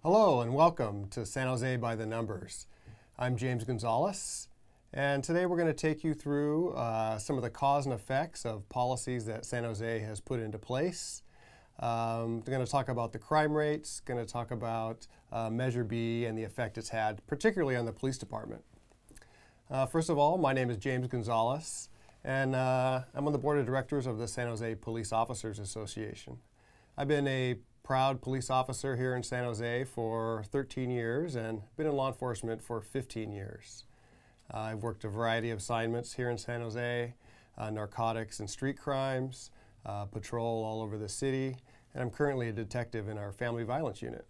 Hello and welcome to San Jose by the Numbers. I'm James Gonzales, and today we're going to take you through some of the cause and effects of policies that San Jose has put into place. We're going to talk about the crime rates, going to talk about Measure B and the effect it's had, particularly on the police department. First of all, my name is James Gonzales, and I'm on the board of directors of the San Jose Police Officers Association. I've been a proud police officer here in San Jose for 13 years and been in law enforcement for 15 years. I've worked a variety of assignments here in San Jose, narcotics and street crimes, patrol all over the city, and I'm currently a detective in our family violence unit.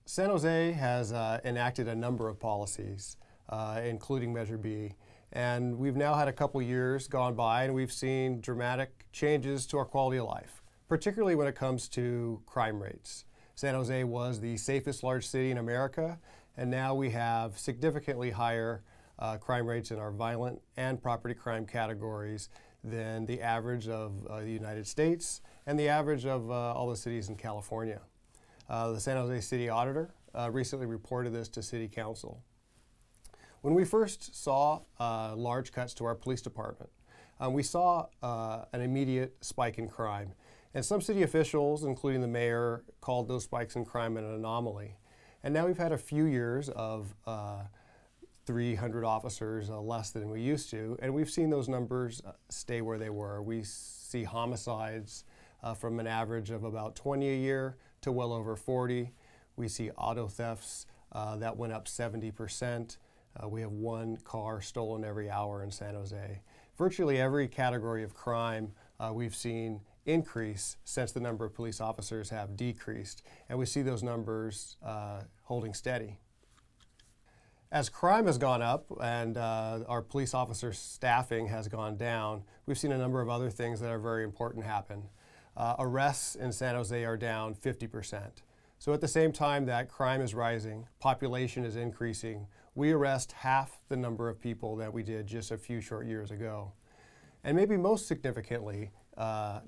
San Jose has enacted a number of policies, including Measure B. And we've now had a couple years gone by and we've seen dramatic changes to our quality of life, particularly when it comes to crime rates. San Jose was the safest large city in America, and now we have significantly higher crime rates in our violent and property crime categories than the average of the United States and the average of all the cities in California. The San Jose City Auditor recently reported this to City Council. When we first saw large cuts to our police department, we saw an immediate spike in crime. And some city officials, including the mayor, called those spikes in crime an anomaly. And now we've had a few years of 300 officers less than we used to, and we've seen those numbers stay where they were. We see homicides from an average of about 20 a year to well over 40. We see auto thefts that went up 70%. We have one car stolen every hour in San Jose. Virtually every category of crime we've seen increase since the number of police officers have decreased, and we see those numbers holding steady. As crime has gone up and our police officer staffing has gone down, we've seen a number of other things that are very important happen. Arrests in San Jose are down 50%. So at the same time that crime is rising, population is increasing, we arrest half the number of people that we did just a few short years ago. And maybe most significantly,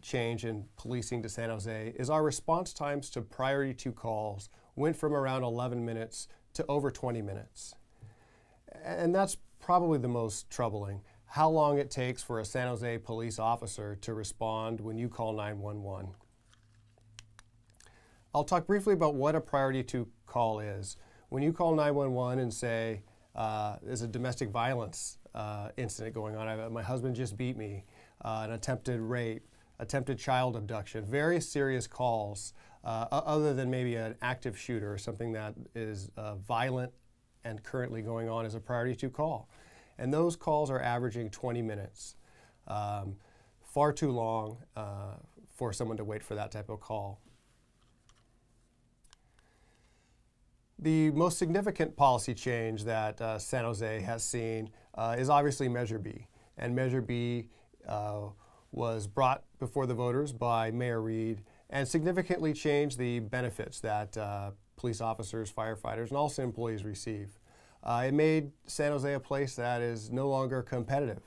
change in policing to San Jose is our response times to priority 2 calls went from around 11 minutes to over 20 minutes. And that's probably the most troubling, how long it takes for a San Jose police officer to respond when you call 911. I'll talk briefly about what a priority 2 call is. When you call 911 and say, there's a domestic violence incident going on, my husband just beat me, an attempted rape, attempted child abduction, very serious calls, other than maybe an active shooter or something that is violent and currently going on, as a priority 2 call. And those calls are averaging 20 minutes. Far too long for someone to wait for that type of call. The most significant policy change that San Jose has seen is obviously Measure B. And Measure B was brought before the voters by Mayor Reed and significantly changed the benefits that police officers, firefighters, and also employees receive. It made San Jose a place that is no longer competitive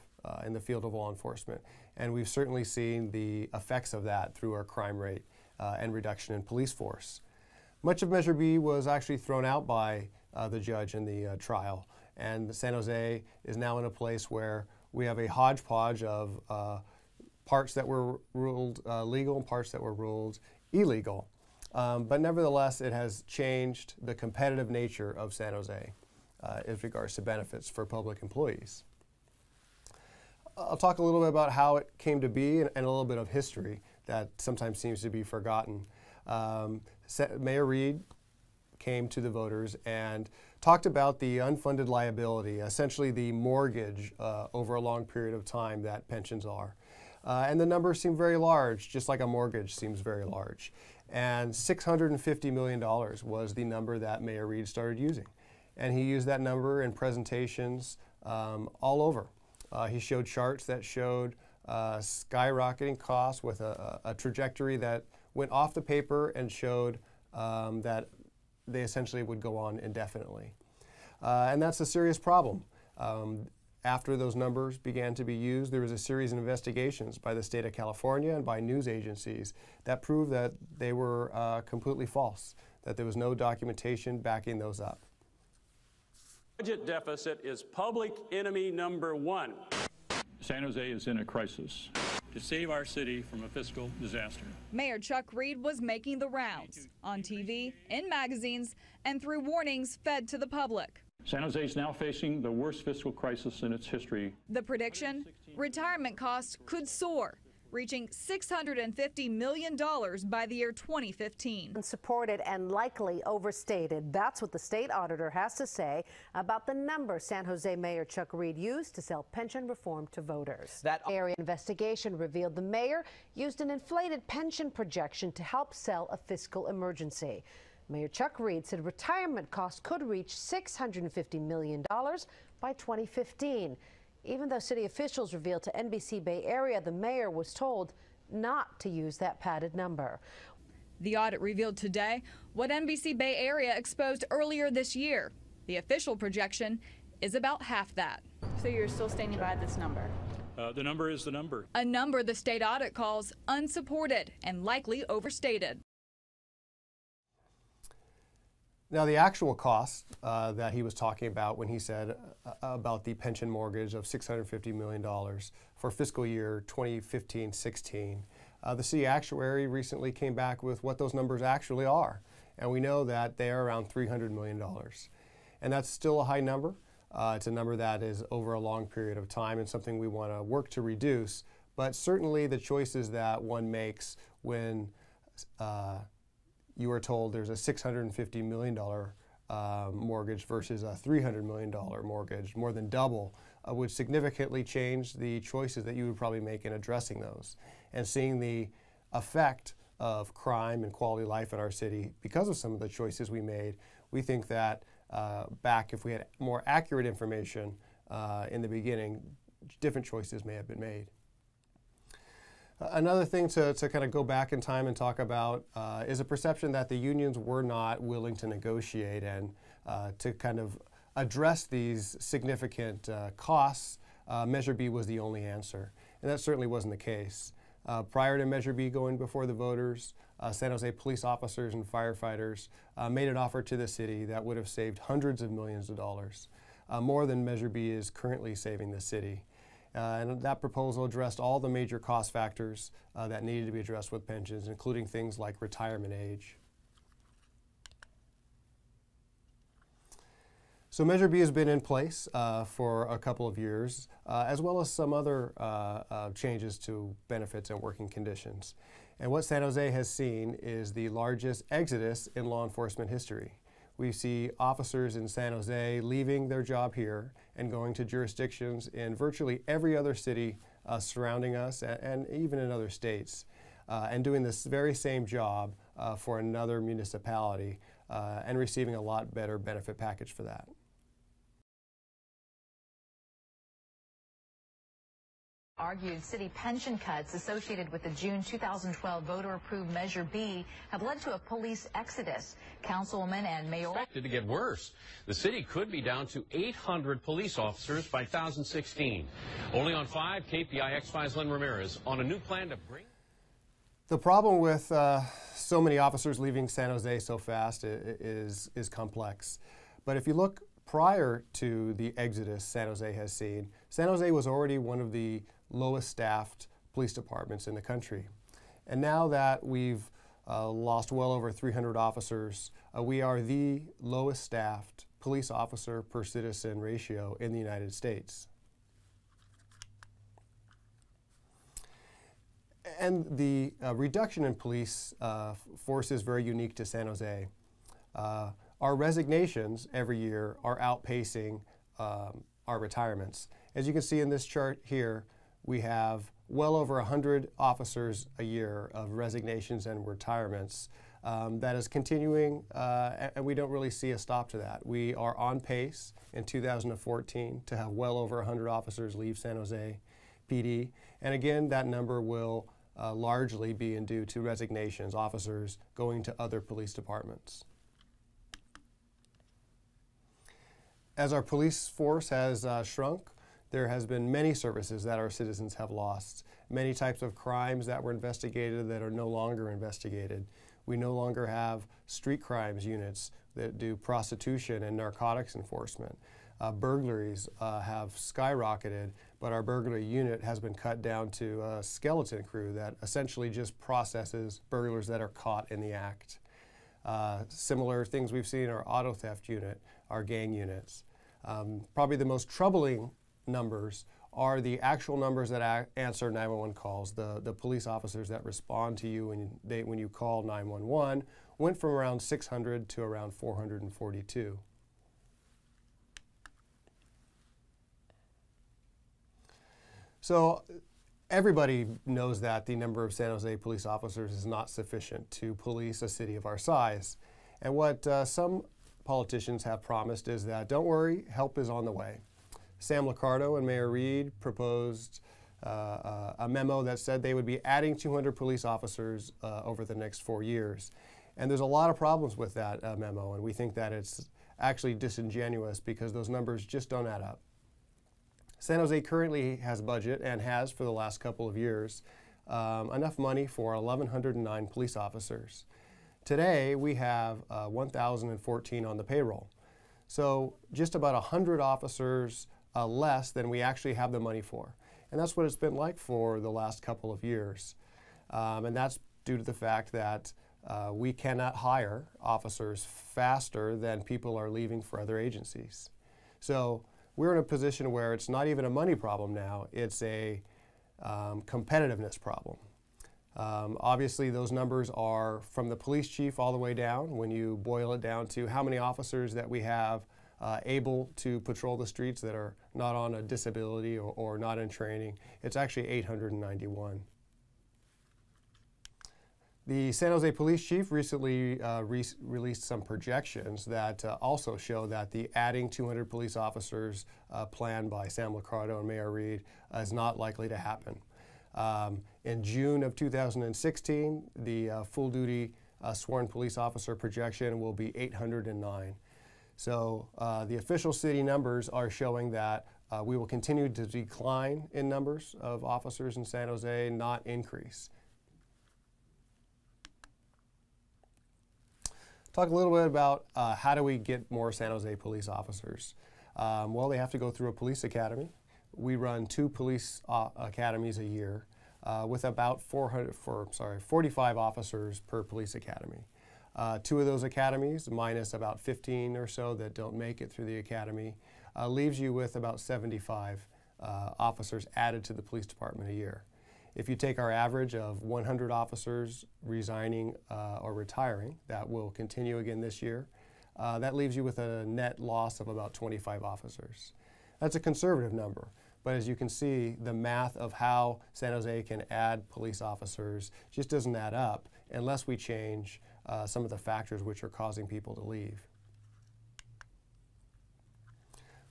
in the field of law enforcement. And we've certainly seen the effects of that through our crime rate and reduction in police force. Much of Measure B was actually thrown out by the judge in the trial, and San Jose is now in a place where we have a hodgepodge of parts that were ruled legal and parts that were ruled illegal. But nevertheless, it has changed the competitive nature of San Jose as regards to benefits for public employees. I'll talk a little bit about how it came to be and a little bit of history that sometimes seems to be forgotten. Mayor Reed came to the voters and talked about the unfunded liability, essentially the mortgage over a long period of time that pensions are. And the numbers seem very large, just like a mortgage seems very large. And $650 million was the number that Mayor Reed started using. And he used that number in presentations all over. He showed charts that showed skyrocketing costs with a trajectory that went off the paper and showed that they essentially would go on indefinitely. And that's a serious problem. after those numbers began to be used, there was a series of investigations by the state of California and by news agencies that proved that they were completely false, that there was no documentation backing those up. Budget deficit is public enemy number one. San Jose is in a crisis. To save our city from a fiscal disaster. Mayor Chuck Reed was making the rounds on TV, in magazines, and through warnings fed to the public. San Jose is now facing the worst fiscal crisis in its history. The prediction? Retirement costs could soar, reaching $650 million by the year 2015. Unsupported and likely overstated. That's what the state auditor has to say about the number San Jose Mayor Chuck Reed used to sell pension reform to voters. That area investigation revealed the mayor used an inflated pension projection to help sell a fiscal emergency. Mayor Chuck Reed said retirement costs could reach $650 million by 2015. Even though city officials revealed to NBC Bay Area the mayor was told not to use that padded number. The audit revealed today what NBC Bay Area exposed earlier this year. The official projection is about half that. So you're still standing by this number? The number is the number. A number the state audit calls unsupported and likely overstated. Now, the actual cost that he was talking about when he said about the pension mortgage of $650 million for fiscal year 2015-16, the city actuary recently came back with what those numbers actually are. And we know that they are around $300 million. And that's still a high number. It's a number that is over a long period of time and something we want to work to reduce. But certainly the choices that one makes when you are told there's a $650 million mortgage versus a $300 million mortgage, more than double, would significantly change the choices that you would probably make in addressing those. And seeing the effect of crime and quality of life in our city because of some of the choices we made, we think that back if we had more accurate information in the beginning, different choices may have been made. Another thing to kind of go back in time and talk about is a perception that the unions were not willing to negotiate and to kind of address these significant costs. Measure B was the only answer, and that certainly wasn't the case. Prior to Measure B going before the voters, San Jose police officers and firefighters made an offer to the city that would have saved hundreds of millions of dollars, more than Measure B is currently saving the city. And that proposal addressed all the major cost factors that needed to be addressed with pensions, including things like retirement age. So Measure B has been in place for a couple of years, as well as some other changes to benefits and working conditions. And what San Jose has seen is the largest exodus in law enforcement history. We see officers in San Jose leaving their job here and going to jurisdictions in virtually every other city surrounding us and even in other states and doing this very same job for another municipality and receiving a lot better benefit package for that. Argued city pension cuts associated with the June 2012 voter-approved Measure B have led to a police exodus. Councilwoman and mayor expected to get worse. The city could be down to 800 police officers by 2016. Only on 5, KPIX5's Lynn Ramirez on a new plan to bring. The problem with so many officers leaving San Jose so fast is complex. But if you look prior to the exodus San Jose has seen, San Jose was already one of the lowest staffed police departments in the country. And now that we've lost well over 300 officers, we are the lowest staffed police officer per citizen ratio in the United States. And the reduction in police force is very unique to San Jose. Our resignations every year are outpacing our retirements. As you can see in this chart here, we have well over 100 officers a year of resignations and retirements. That is continuing, and we don't really see a stop to that. We are on pace in 2014 to have well over 100 officers leave San Jose PD. And again, that number will largely be due to resignations, officers going to other police departments. As our police force has shrunk, there has been many services that our citizens have lost, many types of crimes that were investigated that are no longer investigated. We no longer have street crimes units that do prostitution and narcotics enforcement. Burglaries have skyrocketed, but our burglary unit has been cut down to a skeleton crew that essentially just processes burglars that are caught in the act. Similar things we've seen in our auto theft unit, our gang units. Probably the most troubling numbers are the actual numbers that answer 911 calls. The police officers that respond to you when you call 911 went from around 600 to around 442. So everybody knows that the number of San Jose police officers is not sufficient to police a city of our size. And what some politicians have promised is that, don't worry, help is on the way. Sam Liccardo and Mayor Reed proposed a memo that said they would be adding 200 police officers over the next 4 years. And there's a lot of problems with that memo, and we think that it's actually disingenuous because those numbers just don't add up. San Jose currently has a budget, and has for the last couple of years, enough money for 1,109 police officers. Today, we have 1,014 on the payroll. So just about 100 officers less than we actually have the money for. And that's what it's been like for the last couple of years. And that's due to the fact that we cannot hire officers faster than people are leaving for other agencies. So we're in a position where it's not even a money problem now, it's a competitiveness problem. Obviously, those numbers are from the police chief all the way down. When you boil it down to how many officers that we have able to patrol the streets that are not on a disability or not in training, it's actually 891. The San Jose police chief recently released some projections that also show that the adding 200 police officers planned by Sam Liccardo and Mayor Reed is not likely to happen. In June of 2016, the full-duty sworn police officer projection will be 809. So the official city numbers are showing that we will continue to decline in numbers of officers in San Jose, not increase. Talk a little bit about how do we get more San Jose police officers. Well, they have to go through a police academy. We run 2 police academies a year with about 45 officers per police academy. 2 of those academies, minus about 15 or so that don't make it through the academy, leaves you with about 75 officers added to the police department a year. If you take our average of 100 officers resigning or retiring, that will continue again this year, that leaves you with a net loss of about 25 officers. That's a conservative number, but as you can see, the math of how San Jose can add police officers just doesn't add up unless we change some of the factors which are causing people to leave.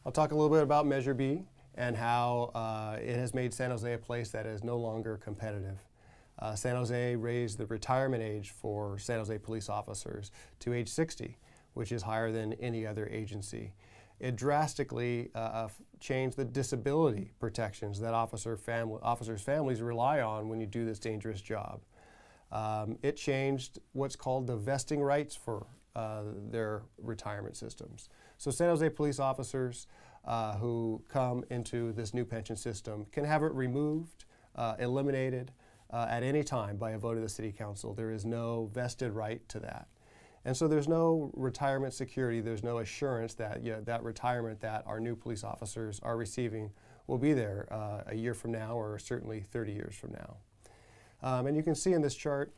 I'll talk a little bit about Measure B and how it has made San Jose a place that is no longer competitive. San Jose raised the retirement age for San Jose police officers to age 60, which is higher than any other agency. It drastically changed the disability protections that officers' families rely on when you do this dangerous job. It changed what's called the vesting rights for their retirement systems. So San Jose police officers who come into this new pension system can have it removed, eliminated at any time by a vote of the City Council. There is no vested right to that. And so there's no retirement security, there's no assurance that that retirement that our new police officers are receiving will be there a year from now or certainly 30 years from now. And you can see in this chart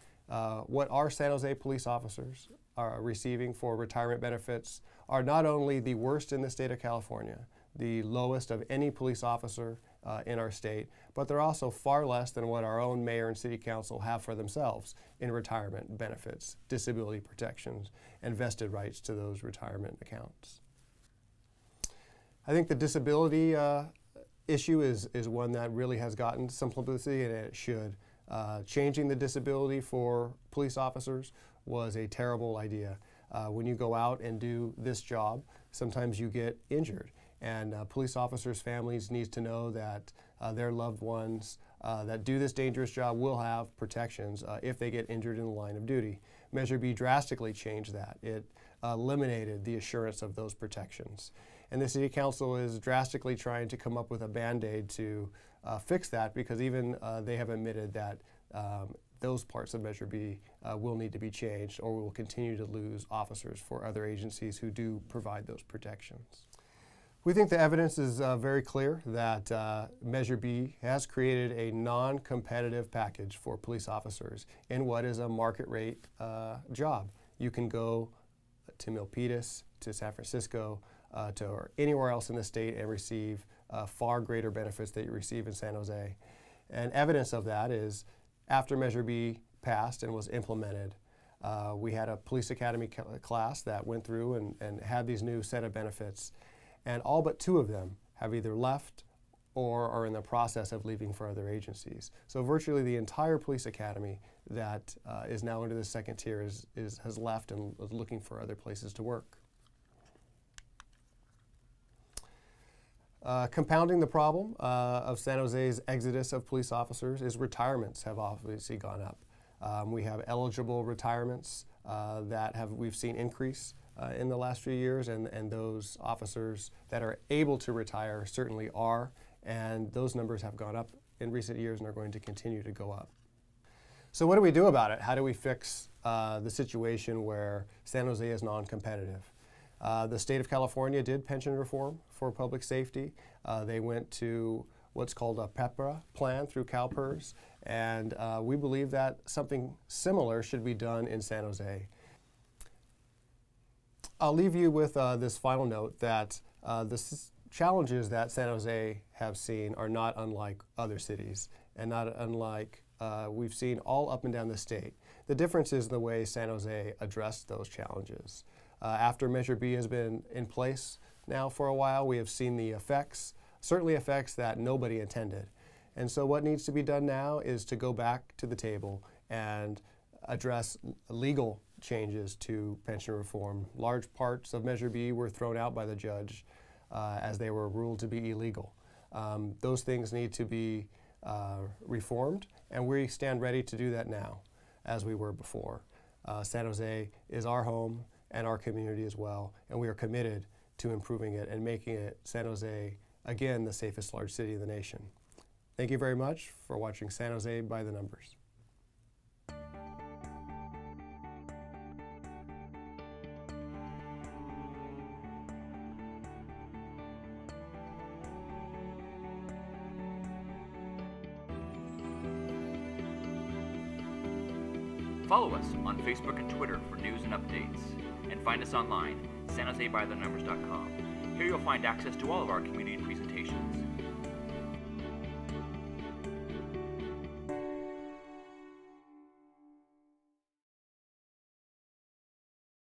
what our San Jose police officers are receiving for retirement benefits are not only the worst in the state of California, the lowest of any police officer in our state, but they're also far less than what our own mayor and city council have for themselves in retirement benefits, disability protections, and vested rights to those retirement accounts. I think the disability issue is one that really has gotten some publicity, and it should. Changing the disability for police officers was a terrible idea. When you go out and do this job, sometimes you get injured. And police officers' families need to know that their loved ones that do this dangerous job will have protections if they get injured in the line of duty. Measure B drastically changed that. It eliminated the assurance of those protections. And the City Council is drastically trying to come up with a Band-Aid to fix that, because even they have admitted that those parts of Measure B will need to be changed, or we will continue to lose officers for other agencies who do provide those protections. We think the evidence is very clear that Measure B has created a non-competitive package for police officers in what is a market rate job. You can go to Milpitas, to San Francisco, or anywhere else in the state and receive far greater benefits that you receive in San Jose. And evidence of that is after Measure B passed and was implemented, we had a police academy class that went through and had these new set of benefits. And all but 2 of them have either left or are in the process of leaving for other agencies. So virtually the entire police academy that is now under the second tier has left and is looking for other places to work. Compounding the problem of San Jose's exodus of police officers is retirements have obviously gone up. We have eligible retirements that we've seen increase in the last few years, and those officers that are able to retire certainly are, and those numbers have gone up in recent years and are going to continue to go up. So what do we do about it? How do we fix the situation where San Jose is non-competitive? The state of California did pension reform for public safety. They went to what's called a PEPRA plan through CalPERS, and we believe that something similar should be done in San Jose. I'll leave you with this final note that the challenges that San Jose have seen are not unlike other cities and not unlike we've seen all up and down the state. The difference is the way San Jose addressed those challenges. After Measure B has been in place now for a while, we have seen the effects, certainly effects that nobody intended. And so what needs to be done now is to go back to the table and address legal changes to pension reform. Large parts of Measure B were thrown out by the judge as they were ruled to be illegal. Those things need to be reformed, and we stand ready to do that now, as we were before. San Jose is our home and our community as well, and we are committed to improving it and making it, San Jose, again, the safest large city in the nation. Thank you very much for watching San Jose by the Numbers. Follow us on Facebook and Twitter for news and updates, and find us online, sanjosebythenumbers.com. Here you'll find access to all of our community presentations.